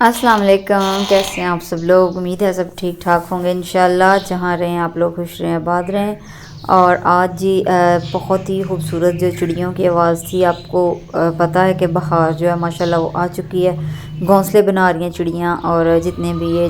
अस्सलाम वालेकुम। कैसे हैं आप सब लोग? उम्मीद है सब ठीक ठाक होंगे इंशाल्लाह। जहाँ रहें आप लोग खुश रहें, आबाद रहें। और आज जी बहुत ही खूबसूरत जो चिड़ियों की आवाज़ थी, आपको पता है कि बहार जो है माशाल्लाह वो आ चुकी है। घोंसले बना रही हैं चिड़ियाँ, और जितने भी ये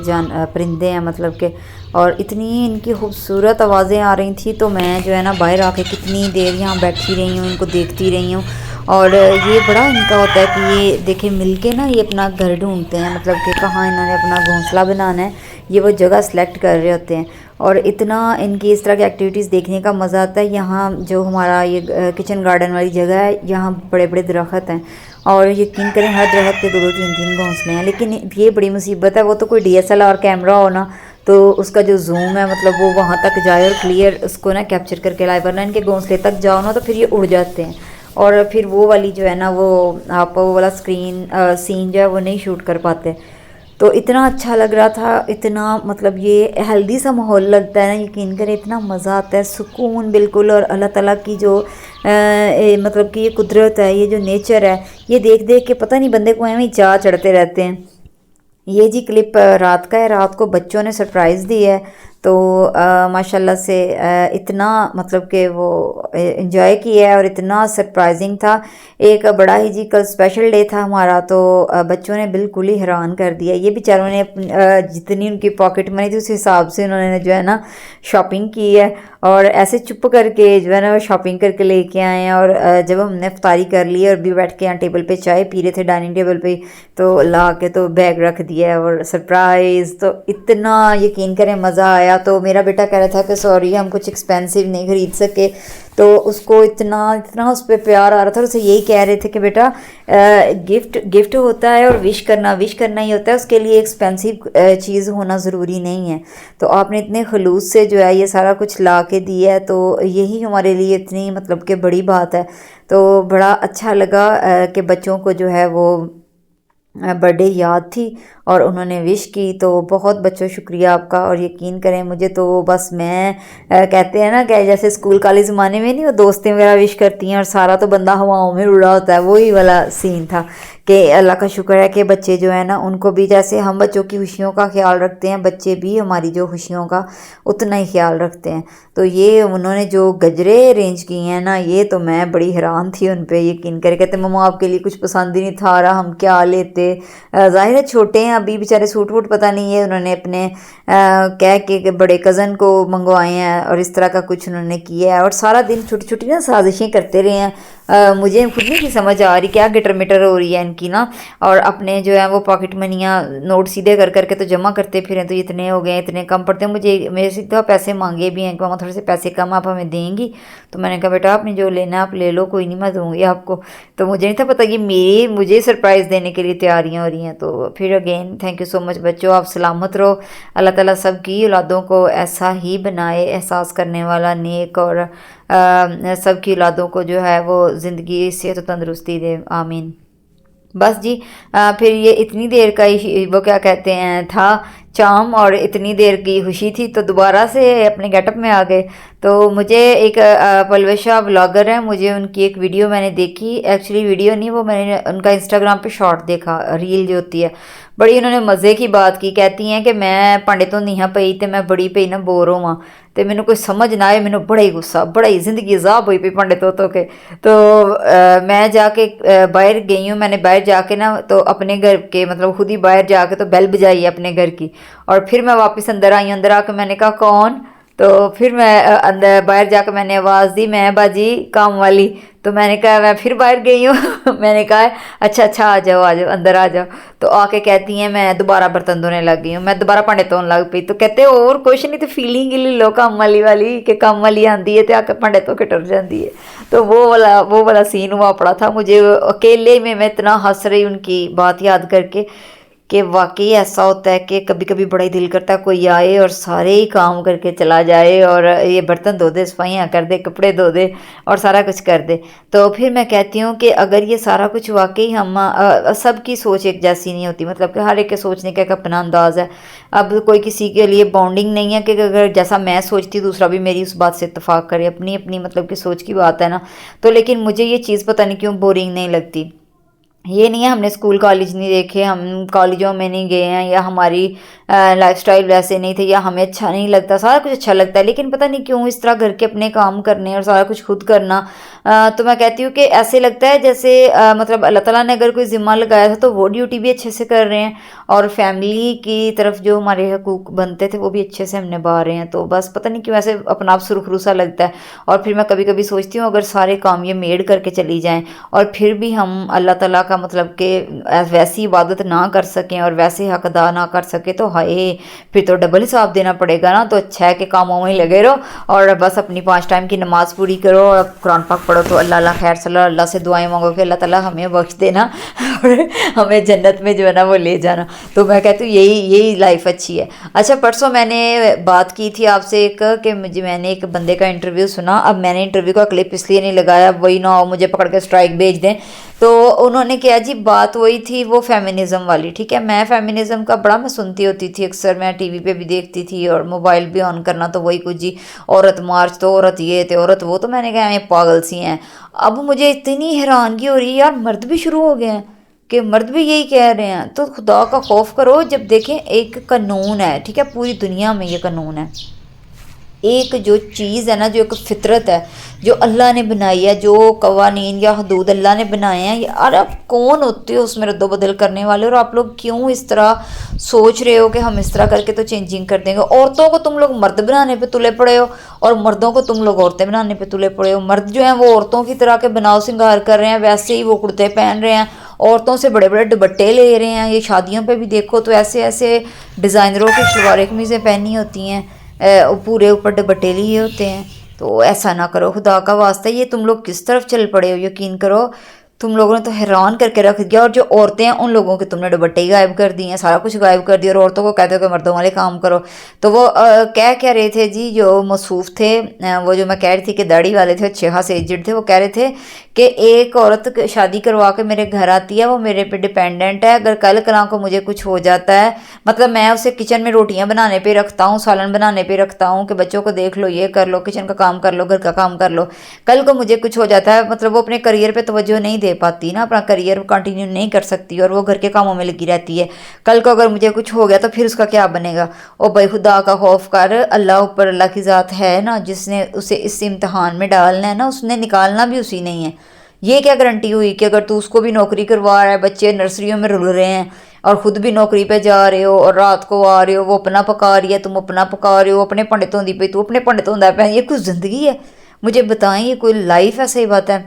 परिंदे हैं मतलब के, और इतनी इनकी खूबसूरत आवाज़ें आ रही थी, तो मैं जो है ना बाहर आके कितनी देर यहाँ बैठी रही हूँ, इनको देखती रही हूँ। और ये बड़ा इनका होता है कि ये देखें मिलके ना ये अपना घर ढूंढते हैं, मतलब कि कहाँ इन्होंने अपना घोंसला बनाना है, ये वो जगह सेलेक्ट कर रहे होते हैं। और इतना इनकी इस तरह की एक्टिविटीज़ देखने का मज़ा आता है। यहाँ जो हमारा ये किचन गार्डन वाली जगह है, यहाँ बड़े बड़े दरख्त हैं, और यकीन करें हर दरख्त के दो दो तीन तीन घोंसले हैं। लेकिन ये बड़ी मुसीबत है, वो तो कोई DSLR कैमरा हो ना, तो उसका जो जूम है मतलब वो वहाँ तक जाए और क्लियर उसको ना कैप्चर करके लाए, वरना इनके घोंसले तक जाओ ना तो फिर ये उड़ जाते हैं। और फिर वो वाली जो है ना, वो आप वो वाला सीन जो है वो नहीं शूट कर पाते। तो इतना अच्छा लग रहा था, इतना मतलब ये हेल्दी सा माहौल लगता है ना, यकीन करें इतना मज़ा आता है, सुकून बिल्कुल। और अल्लाह ताला की जो मतलब कि ये कुदरत है, ये जो नेचर है, ये देख देख के पता नहीं बंदे को एवं ही चाह चढ़ते रहते हैं। ये जी क्लिप रात का है, रात को बच्चों ने सरप्राइज़ दी है। तो माशाल्लाह से इतना मतलब कि वो इन्जॉय किया है, और इतना सरप्राइजिंग था। एक बड़ा ही जी कल स्पेशल डे था हमारा, तो बच्चों ने बिल्कुल ही हैरान कर दिया। ये बेचारों ने जितनी उनकी पॉकेट मनी थी उस हिसाब से उन्होंने जो है ना शॉपिंग की है, और ऐसे चुप करके जो है ना वो शॉपिंग करके लेके आए हैं। और जब हमने इफ्तारी कर ली और भी बैठ के यहाँ टेबल पे चाय पी रहे थे डाइनिंग टेबल पे, तो ला के तो बैग रख दिया है और सरप्राइज़। तो इतना यकीन करें मज़ा आया। तो मेरा बेटा कह रहा था कि सॉरी हम कुछ एक्सपेंसिव नहीं ख़रीद सके, तो उसको इतना इतना उस पर प्यार आ रहा था। उसे यही कह रहे थे कि बेटा गिफ्ट गिफ्ट होता है, और विश करना ही होता है, उसके लिए एक्सपेंसिव चीज़ होना ज़रूरी नहीं है। तो आपने इतने खलूस से जो है ये सारा कुछ ला के दिया है, तो यही हमारे लिए इतनी मतलब कि बड़ी बात है। तो बड़ा अच्छा लगा कि बच्चों को जो है वो बर्थडे याद थी और उन्होंने विश की। तो बहुत बच्चों शुक्रिया आपका। और यकीन करें मुझे तो बस मैं कहते हैं ना कि जैसे स्कूल कॉलेज ज़माने में नहीं वो दोस्तें वगैरह विश करती हैं और सारा तो बंदा हवाओं में उड़ा होता है, वही वाला सीन था कि अल्लाह का शुक्र है कि बच्चे जो है ना उनको भी, जैसे हम बच्चों की खुशियों का ख्याल रखते हैं, बच्चे भी हमारी जो खुशियों का उतना ही ख्याल रखते हैं। तो ये उन्होंने जो गजरे अरेंज किए हैं ना, ये तो मैं बड़ी हैरान थी उन पे। यकीन करके कहते मम्मा आपके लिए कुछ पसंद ही नहीं था आ रहा, हम क्या लेते। ज़ाहिर है छोटे हैं अभी बेचारे, सूट वूट पता नहीं है, उन्होंने अपने कह के बड़े कज़न को मंगवाए हैं और इस तरह का कुछ उन्होंने किया है। और सारा दिन छोटी छोटी ना साजिशें करते रहे हैं। मुझे खुद नहीं समझ आ रही क्या गिटर मिटर हो रही है इनकी ना। और अपने जो है वो पॉकेट मनियाँ नोट सीधे कर करके तो जमा करते फिरें, तो इतने हो गए, इतने कम पड़ते हैं। मुझे मेरे से तो पैसे मांगे भी हैं कि मामा थोड़े से पैसे कम आप हमें देंगी। तो मैंने कहा बेटा आपने जो लेना आप ले लो, कोई नहीं मैं दूँगी आपको। तो मुझे नहीं था पता कि मुझे सरप्राइज़ देने के लिए तैयारियाँ हो रही हैं। तो फिर again thank you so much बच्चों, आप सलामत रहो। अल्लाह ताला सब की औलादों को ऐसा ही बनाए, एहसास करने वाला, नेक, और सब की औलादों को जो है वो ज़िंदगी सेहत और तंदरुस्ती दे, आमीन। बस जी फिर ये इतनी देर का ही वो क्या कहते हैं था चाम, और इतनी देर की खुशी थी, तो दोबारा से अपने गेटअप में आ गए। तो मुझे एक पलवशा व्लॉगर है, मुझे उनकी एक वीडियो मैंने देखी, एक्चुअली वीडियो नहीं, वो मैंने उनका इंस्टाग्राम पे शॉर्ट देखा, रील जो होती है। बड़ी उन्होंने मज़े की बात की, कहती हैं कि मैं भांडे तो नहीं पई तो मैं बड़ी पई ना बोर होवां, तो मैंने कोई समझ ना आए, मैंने बड़ा ही गुस्सा, बड़ा ही जिंदगी अजाब हुई पई भांडे तो के। तो मैं जाके बाहर गई हूँ, मैंने बाहर जाके ना तो अपने घर के मतलब खुद ही बाहर जाके तो बेल बजाई है अपने घर की। और फिर मैं वापस अंदर आई, अंदर आके मैंने कहा कौन। तो फिर मैं अंदर बाहर जाकर मैंने आवाज़ दी मैं बाजी काम वाली। तो मैंने कहा मैं फिर बाहर गई हूँ मैंने कहा अच्छा अच्छा आ जाओ अंदर आ जाओ। तो आके कहती हैं मैं दोबारा बर्तन धोने लग गई हूँ, मैं दोबारा भांडे धोने लग पई। तो कहते और कुछ नहीं, तो फीलिंग ही ले लो काम वाली कि काम वाली आती है तो आके भांडे धो के टुर जाती है। तो वो वाला सीन हुआ पड़ा था मुझे अकेले में, मैं इतना हंस रही उनकी बात याद करके कि वाकई ऐसा होता है कि कभी कभी बड़ा ही दिल करता है कोई आए और सारे ही काम करके चला जाए, और ये बर्तन धो दे, सफाइयाँ कर दे, कपड़े धो दे, और सारा कुछ कर दे। तो फिर मैं कहती हूँ कि अगर ये सारा कुछ वाकई हम सबकी सोच एक जैसी नहीं होती, मतलब कि हर एक के सोचने का एक अपना अंदाज़ है। अब कोई किसी के लिए बॉन्डिंग नहीं है कि अगर जैसा मैं सोचती दूसरा भी मेरी उस बात से इत्तेफाक करे, अपनी अपनी मतलब कि सोच की बात है ना। तो लेकिन मुझे ये चीज़ पता नहीं क्यों बोरिंग नहीं लगती। ये नहीं है हमने स्कूल कॉलेज नहीं देखे, हम कॉलेजों में नहीं गए हैं, या हमारी लाइफस्टाइल वैसे नहीं थे, या हमें अच्छा नहीं लगता, सारा कुछ अच्छा लगता है, लेकिन पता नहीं क्यों इस तरह घर के अपने काम करने और सारा कुछ खुद करना। तो मैं कहती हूँ कि ऐसे लगता है जैसे मतलब अल्लाह ताला ने अगर कोई ज़िम्मा लगाया था तो वो ड्यूटी भी अच्छे से कर रहे हैं, और फैमिली की तरफ जो हमारे हकूक़ बनते थे वो भी अच्छे से हम निभा रहे हैं। तो बस पता नहीं क्यों ऐसे अपना आप सुरखरू सा लगता है। और फिर मैं कभी कभी सोचती हूँ अगर सारे काम ये मेड करके चली जाएं और फिर भी हम अल्लाह ताला का मतलब कि वैसी इबादत ना कर सकें और वैसे हक अदा ना कर सके, तो हाय फिर तो डबल हिसाब देना पड़ेगा ना। तो अच्छा है कि कामों में ही लगे रहो और बस अपनी 5 टाइम की नमाज पूरी करो और कुरान पाक पढ़ो, तो अल्लाह अल्लाह खैर सल्ला, अल्लाह से दुआएं मांगो कि अल्लाह ताला हमें बख्श देना और हमें जन्नत में जो है ना वो ले जाना। तो मैं कहती हूँ यही लाइफ अच्छी है। अच्छा, परसों मैंने बात की थी आपसे एक कि मैंने एक बंदे का इंटरव्यू सुना। अब मैंने इंटरव्यू का क्लिप इसलिए नहीं लगाया, वही ना हो मुझे पकड़ के स्ट्राइक भेज दें। तो उन्होंने किया जी, बात वही थी वो फेमिनिज़म वाली। ठीक है, मैं फेमिनिज़म का बड़ा मैं सुनती होती थी, अक्सर मैं टीवी पे भी देखती थी और मोबाइल भी ऑन करना तो वही कुछ जी, औरत मार्च तो औरत ये तो औरत वो। तो मैंने कहा ये पागल सी हैं। अब मुझे इतनी हैरानगी हो रही है यार, मर्द भी शुरू हो गए हैं कि मर्द भी यही कह रहे हैं। तो खुदा का खौफ करो, जब देखें एक कानून है, ठीक है, पूरी दुनिया में ये कानून है, एक जो चीज़ है ना, जो एक फितरत है जो अल्लाह ने बनाई है, जो कवानीन या हदूद अल्लाह ने बनाए हैं, यार आप कौन होते हो उसमें रद्दो बदल करने वाले? और आप लोग क्यों इस तरह सोच रहे हो कि हम इस तरह करके तो चेंजिंग कर देंगे? औरतों को तुम लोग मर्द बनाने पे तुले पड़े हो और मर्दों को तुम लोग औरतें बनाने पे तुले पड़े हो। मर्द जो हैं वो औरतों की तरह के बनाव सिंगार कर रहे हैं, वैसे ही वो कुर्ते पहन रहे हैं, औरतों से बड़े बड़े दुपट्टे ले रहे हैं। ये शादियों पे भी देखो तो ऐसे ऐसे डिज़ाइनरों की शलवार कमीज़ें पहनी होती हैं, पूरे ऊपर दुपट्टे लिए होते हैं। तो ऐसा ना करो खुदा का वास्ता। ये तुम लोग किस तरफ चल पड़े हो? यकीन करो तुम लोगों ने तो हैरान करके रख दिया। और जो औरतें हैं उन लोगों के तुमने दुपट्टे ही गायब कर दिए हैं, सारा कुछ गायब कर दिया, और औरतों को कहते हो कि मर्दों वाले काम करो। तो वो कह रहे थे जी, जो मसूफ थे, वो जो मैं कह रही थी कि दाढ़ी वाले थे, अच्छे खासे एजड थे, वो कह रहे थे कि एक औरत शादी करवा के मेरे घर आती है, वो मेरे पे डिपेंडेंट है, अगर कल कल को मुझे कुछ हो जाता है, मतलब मैं उसे किचन में रोटियां बनाने पे रखता हूँ, सालन बनाने पे रखता हूँ कि बच्चों को देख लो, ये कर लो, किचन का काम कर लो, घर का काम कर लो, कल को मुझे कुछ हो जाता है, मतलब वो अपने करियर पे तवज्जो नहीं दे पाती ना, अपना करियर कंटिन्यू नहीं कर सकती और वो घर के कामों में लगी रहती है। कल को अगर मुझे कुछ हो गया तो फिर उसका क्या बनेगा? ओ भाई खुदा का खौफ कर, अल्लाह ऊपर अल्लाह की ज़ात है ना, जिसने उसे इस इम्तहान में डालना है ना, उसने निकालना भी उसी नहीं है। ये क्या गारंटी हुई कि अगर तू उसको भी नौकरी करवा रहा है, बच्चे नर्सरियों में रुल रहे हैं और ख़ुद भी नौकरी पे जा रहे हो और रात को आ रहे हो, वो अपना पका रही है, तुम अपना पका रहे हो, अपने भांडे धोंदी पे तू अपने भांडे धोंदा पे, ये कुछ ज़िंदगी है? मुझे बताएं, ये कोई लाइफ है? सही बात है,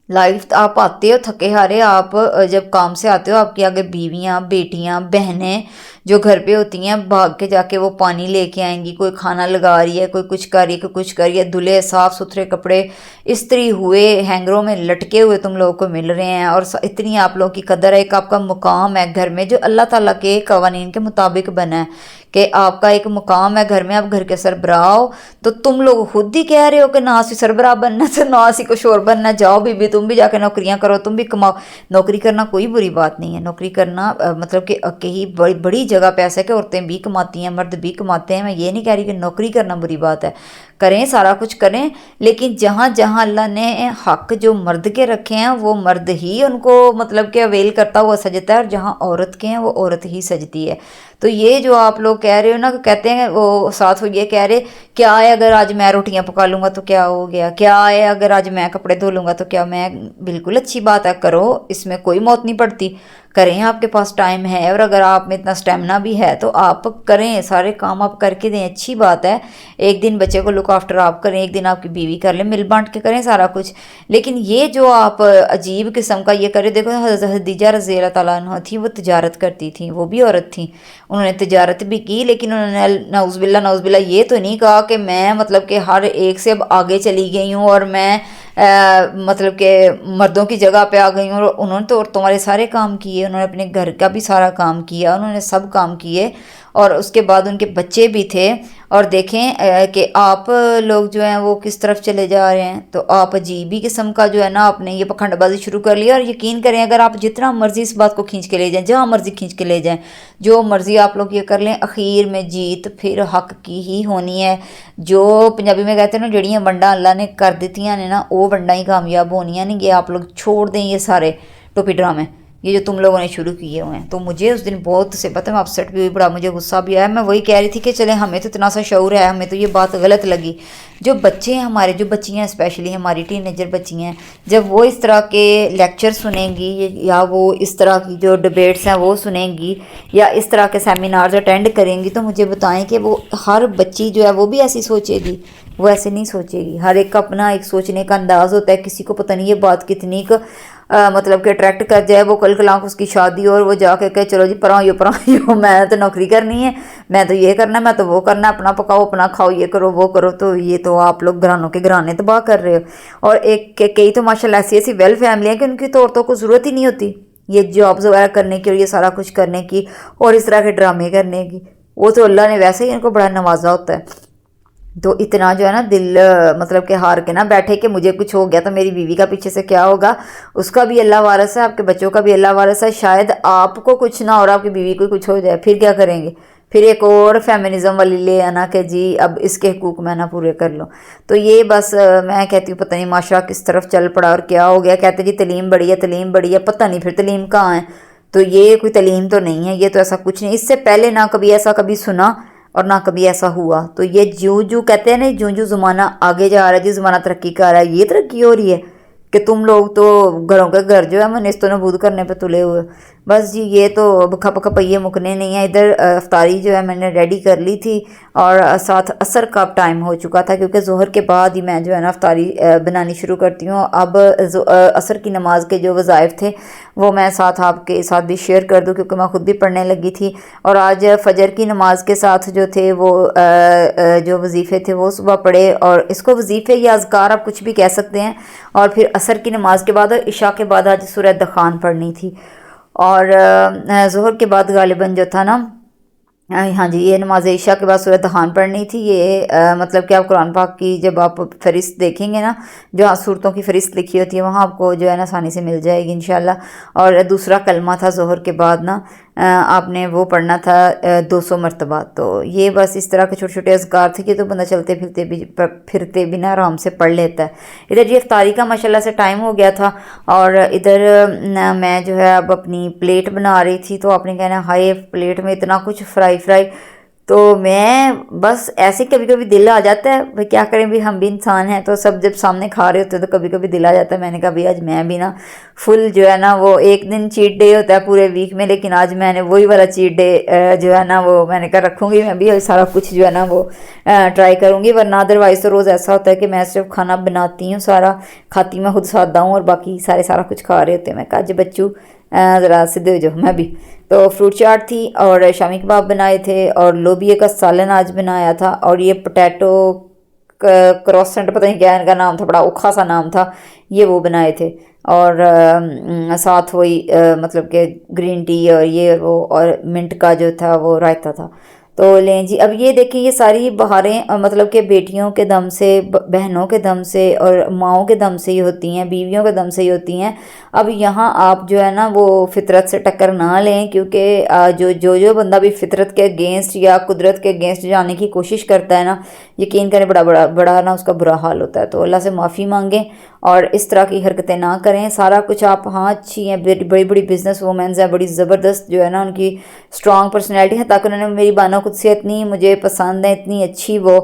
लाइफ आप आते हो थके हारे, आप जब काम से आते हो आपके आगे बीवियाँ, बेटियाँ, बहनें जो घर पे होती हैं, भाग के जाके वो पानी लेके आएंगी, कोई खाना लगा रही है, कोई कुछ कर रही है, कोई कुछ कर रही है, धुले साफ़ सुथरे कपड़े इस्त्री हुए हैंगरों में लटके हुए तुम लोगों को मिल रहे हैं, और इतनी आप लोगों की कदर है, एक आपका मुकाम है घर में जो अल्लाह ताला के कवानीन के मुताबिक बना है कि आपका एक मुकाम है घर में, आप घर के सरबराह हो। तो तुम लोग खुद ही कह रहे हो कि ना सी सरबराह बनना तो ना सी कुछ और बनना, जाओ बीबी तुम भी जाके नौकरियां करो, तुम भी कमाओ। नौकरी करना कोई बुरी बात नहीं है, नौकरी करना मतलब कि ही बड़ी बड़ी जगह पे ऐसा है कि औरतें भी कमाती हैं, मर्द भी कमाते हैं। मैं ये नहीं कह रही कि नौकरी करना बुरी बात है, करें, सारा कुछ करें, लेकिन जहाँ जहाँ अल्लाह ने हक जो मर्द के रखे हैं वो मर्द ही उनको मतलब कि अवेल करता हुआ सजता है, और जहाँ औरत के हैं वो औरत ही सजती है। तो ये जो आप लोग कह रहे हो ना, कहते हैं वो साथ हो, ये कह रहे क्या है अगर आज मैं रोटियां पका लूँगा तो क्या हो गया, क्या है अगर आज मैं कपड़े धो लूँगा तो क्या, मैं बिल्कुल अच्छी बात है, करो, इसमें कोई मौत नहीं पड़ती, करें, आपके पास टाइम है और अगर आप में इतना स्टेमिना भी है तो आप करें, सारे काम आप करके दें, अच्छी बात है। एक दिन बच्चे को लुक आफ्टर आप करें, एक दिन आपकी बीवी कर ले, मिल बांट के करें सारा कुछ। लेकिन ये जो आप अजीब किस्म का ये करें, देखो हज़रत खदीजा रज़ी अल्लाह तआला अन्हा थी, वो तिजारत करती थी, वो भी औरत थी, उन्होंने तिजारत भी की, लेकिन उन्होंने नौज़बिल्ला ये तो नहीं कहा कि मैं मतलब कि हर एक से अब आगे चली गई हूँ और मैं मतलब कि मर्दों की जगह पे आ गई हूँ। और उन्होंने तो औरतों वाले सारे काम किए, उन्होंने अपने घर का भी सारा काम किया, उन्होंने सब काम किए, और उसके बाद उनके बच्चे भी थे। और देखें कि आप लोग जो हैं वो किस तरफ चले जा रहे हैं। तो आप अजीब ही किस्म का जो है ना, आपने ये पखंडबाजी शुरू कर लिया। और यकीन करें, अगर आप जितना मर्जी इस बात को खींच के ले जाएं, जहाँ मर्जी खींच के ले जाएं, जो मर्जी आप लोग ये कर लें, आखिर में जीत फिर हक की ही होनी है। जो पंजाबी में कहते हैं ना, जड़ियाँ वंडा अल्लाह ने कर दित्तियां ने ना, वो वंडा ही कामयाब होनी है। नहीं, ये आप लोग छोड़ दें ये सारे टोपी ड्रामे। یہ جو تم لوگوں نے شروع کیے ہوئے ہیں. تو مجھے اس دن بہت سے پتہ میں اپسیٹ بھی ہوئی, بڑا مجھے غصہ بھی آیا. میں وہی کہہ رہی تھی کہ چلیں ہمیں تو اتنا سا شعور ہے, ہمیں تو یہ بات غلط لگی. جو بچے ہیں ہمارے, جو بچیاں اسپیشلی ہماری ٹین ایجر بچیاں ہیں, جب وہ اس طرح کے لیکچر سنیں گی یا وہ اس طرح کی جو ڈبیٹس ہیں وہ سنیں گی یا اس طرح کے سیمینارز اٹینڈ کریں گی, تو مجھے بتائیں کہ وہ ہر بچی جو ہے وہ بھی ایسی سوچے گی؟ وہ ایسے نہیں سوچے گی. ہر ایک کا اپنا ایک سوچنے کا انداز ہوتا ہے. کسی کو پتہ نہیں یہ بات کتنی مطلب کہ اٹریکٹ کر جائے, وہ کل کلانک اس کی شادی اور وہ جا کے کہ چلو جی پراں میں تو نوکری کرنی ہے, میں تو یہ کرنا ہے, میں تو وہ کرنا ہے, اپنا پکاؤ اپنا کھاؤ, یہ کرو وہ کرو. تو یہ تو آپ لوگ گھرانوں کے گھرانے تباہ کر رہے ہو. اور کئی تو ماشاءاللہ ایسی ویل فیملی ہیں کہ ان کی تو عورتوں کو ضرورت ہی نہیں ہوتی یہ جابز وغیرہ کرنے کی اور یہ سارا کچھ کرنے کی اور اس طرح کے ڈرامے کرنے کی. وہ تو اللہ نے ویسے ہی ان کو بڑا نوازا ہوتا ہے. تو اتنا جو ہے نا دل مطلب کہ ہار کے نہ بیٹھے کہ مجھے کچھ ہو گیا تو میری بیوی کا پیچھے سے کیا ہوگا. اس کا بھی اللہ وارث ہے, آپ کے بچوں کا بھی اللہ وارث ہے. شاید آپ کو کچھ نہ اور آپ کی بیوی کو کچھ ہو جائے, پھر کیا کریں گے؟ پھر ایک اور فیمنزم والی لے آنا کہ جی اب اس کے حقوق میں نہ پورے کر لو. تو یہ بس میں کہتی ہوں پتہ نہیں معاشرہ کس طرف چل پڑا اور کیا ہو گیا. کہتے جی تعلیم بڑھی ہے, تعلیم بڑھی ہے, پتہ نہیں پھر تعلیم کہاں ہے. تو یہ کوئی تعلیم تو نہیں ہے, یہ تو ایسا کچھ نہیں. اس سے پہلے نہ کبھی ایسا کبھی سنا اور نہ کبھی ایسا ہوا. تو یہ جو کہتے ہیں نا, جو زمانہ آگے جا رہا ہے, جی زمانہ ترقی کر رہا ہے, یہ ترقی ہو رہی ہے کہ تم لوگ تو گھروں کے گھر جو ہے وہ نست و نبود کرنے پہ تلے ہوئے. بس جی یہ تو بکھا پکا پہیے مکنے نہیں ہیں. ادھر افطاری جو ہے میں نے ریڈی کر لی تھی اور ساتھ عصر کا ٹائم ہو چکا تھا کیونکہ ظہر کے بعد ہی میں جو ہے نا افطاری بنانی شروع کرتی ہوں. اب عصر کی نماز کے جو وظائف تھے وہ میں ساتھ آپ کے ساتھ بھی شیئر کر دوں کیونکہ میں خود بھی پڑھنے لگی تھی. اور آج فجر کی نماز کے ساتھ جو تھے وہ جو وظیفے تھے وہ صبح پڑھے, اور اس کو وظیفے یا اذکار آپ کچھ بھی کہہ سکتے ہیں. اور پھر عصر کی نماز کے بعد اور عشاء کے بعد آج سورہ دخان پڑھنی تھی. اور ظہر کے بعد غالباً جو تھا نا, ہاں جی یہ نماز عشاء کے بعد سورہ دخان پڑھنی تھی. یہ مطلب کہ آپ قرآن پاک کی جب آپ فہرست دیکھیں گے نا, جہاں صورتوں کی فہرست لکھی ہوتی ہے وہاں آپ کو جو ہے نا آسانی سے مل جائے گی انشاءاللہ. اور دوسرا کلمہ تھا ظہر کے بعد نا, آپ نے وہ پڑھنا تھا 200 مرتبہ. تو یہ بس اس طرح کے چھوٹے چھوٹے اذکار تھے کہ تو بندہ چلتے پھرتے بھی نا آرام سے پڑھ لیتا ہے. ادھر جی افطاری کا ماشاءاللہ سے ٹائم ہو گیا تھا اور ادھر میں جو ہے اب اپنی پلیٹ بنا رہی تھی. تو آپ نے کہنا ہائے پلیٹ میں اتنا کچھ فرائی. تو میں بس ایسے کبھی کبھی دل آ جاتا ہے, بھئی کیا کریں, بھی ہم بھی انسان ہیں. تو سب جب سامنے کھا رہے ہوتے ہیں تو کبھی کبھی دل آ جاتا ہے. میں نے کہا بھی آج میں بھی نا فل جو ہے نا, وہ ایک دن چیٹ ڈے ہوتا ہے پورے ویک میں, لیکن آج میں نے وہی والا چیٹ ڈے جو ہے نا وہ میں نے کہا رکھوں گی. میں بھی سارا کچھ جو ہے نا وہ ٹرائی کروں گی, ورنہ ادروائز تو روز ایسا ہوتا ہے کہ میں صرف کھانا بناتی ہوں, سارا کھاتی میں خود سادہ ہوں اور باقی سارا کچھ کھا رہے ہوتے ہیں. میں کہا جی بچوں ذرا سدھے ہو جاؤ. میں بھی تو فروٹ چاٹ تھی اور شامی کباب بنائے تھے اور لوبیے کا سالن آج بنایا تھا. اور یہ پوٹیٹو کروسنٹ پتہ نہیں کیا ان کا نام تھا, بڑا اوکھا سا نام تھا, یہ وہ بنائے تھے. اور ساتھ وہی مطلب کہ گرین ٹی اور یہ وہ اور منٹ کا جو تھا وہ رائتا تھا. تو لیں جی اب یہ دیکھیں یہ ساری بہاریں مطلب کہ بیٹیوں کے دم سے, بہنوں کے دم سے اور ماؤں کے دم سے ہی ہوتی ہیں, بیویوں کے دم سے ہی ہوتی ہیں. اب یہاں آپ جو ہے نا وہ فطرت سے ٹکر نہ لیں, کیونکہ جو بندہ بھی فطرت کے اگینسٹ یا قدرت کے اگینسٹ جانے کی کوشش کرتا ہے نا, یقین کریں بڑا نا اس کا برا حال ہوتا ہے. تو اللہ سے معافی مانگیں اور اس طرح کی حرکتیں نہ کریں. سارا کچھ آپ ہاں اچھی ہیں, بڑی بزنس وومنز ہیں, بڑی زبردست جو ہے نا ان کی اسٹرانگ پرسنالٹی ہے, تاکہ انہوں نے میری بانو قدسیت اتنی مجھے پسند ہے, اتنی اچھی وہ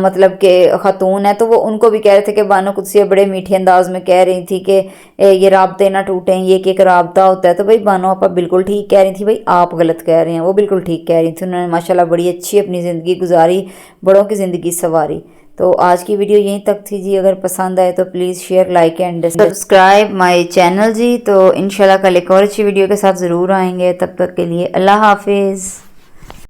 مطلب کہ خاتون ہے. تو وہ ان کو بھی کہہ رہے تھے کہ بانو قدسیت بڑے میٹھے انداز میں کہہ رہی تھی کہ یہ رابطے نہ ٹوٹیں, یہ کہ ایک رابطہ ہوتا ہے. تو بھائی بانو آپ بالکل ٹھیک کہہ رہی تھی, بھائی آپ غلط کہہ رہے ہیں, وہ بالکل ٹھیک کہہ رہی تھی. انہوں نے ماشاءاللہ بڑی اچھی اپنی زندگی گزاری, بڑوں کی زندگی سنواری. تو آج کی ویڈیو یہیں تک تھی جی. اگر پسند آئے تو please share, like and subscribe my channel جی. تو انشاءاللہ کل ایک اور اچھی ویڈیو کے ساتھ ضرور آئیں گے. تب تک کے لیے اللہ حافظ.